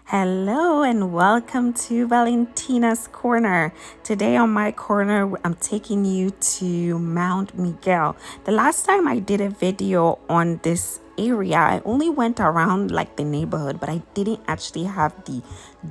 Hello and welcome to Valentina's Corner. Today on my corner, I'm taking you to Mount Miguel. The last time I did a video on this area, I only went around like the neighborhood, but I didn't actually have the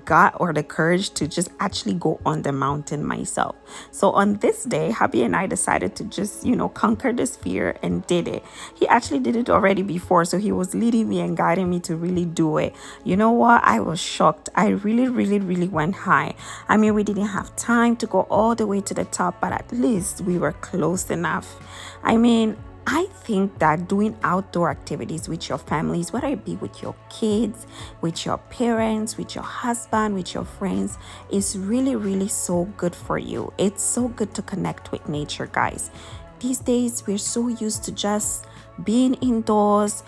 gut or the courage to just actually go on the mountain myself. So on this day, Happy and I decided to just, conquer this fear and did it. He actually did it already before, so he was leading me and guiding me to really do it. You know what? I was shocked. I really went high. I mean, we didn't have time to go all the way to the top, but at least we were close enough. I mean, I think that doing outdoor activities with your families, whether it be with your kids, with your parents, with your husband, with your friends, is really so good for you. It's so good to connect with nature, guys. These days, we're so used to just being indoors,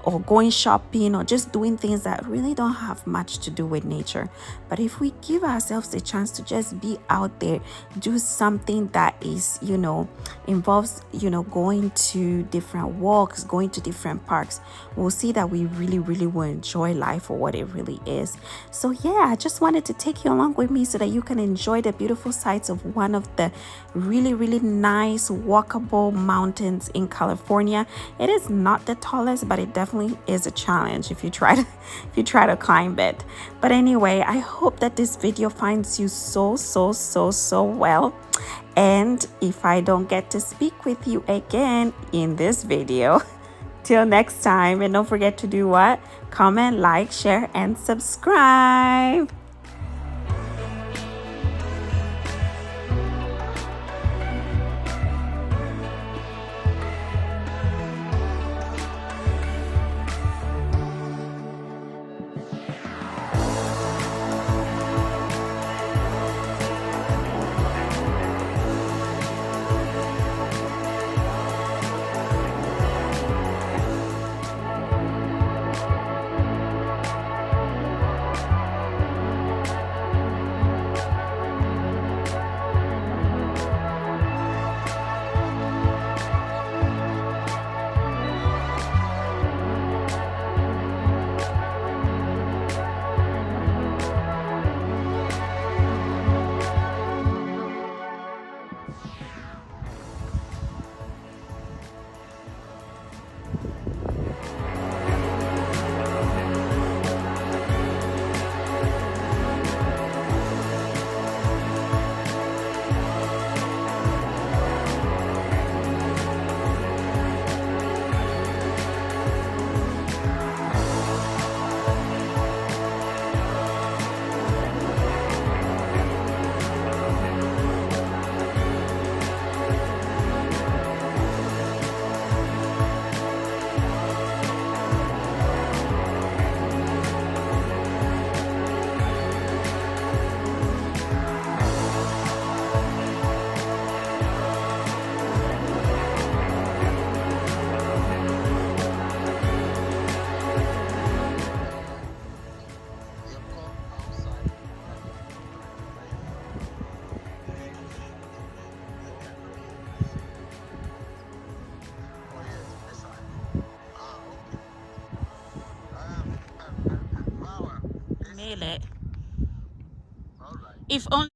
or going shopping or just doing things that really don't have much to do with nature. But if we give ourselves the chance to just be out there, do something that is, involves, going to different walks, going to different parks, we'll see that we really will enjoy life for what it really is. So yeah, I just wanted to take you along with me so that you can enjoy the beautiful sights of one of the really nice walkable mountains in California. It is not the tallest, but it definitely is a challenge if you try to climb it. But anyway, I hope that this video finds you so well. And if I don't get to speak with you again in this video, till next time, and don't forget to do what? Comment, like, share, and subscribe. Made it. If only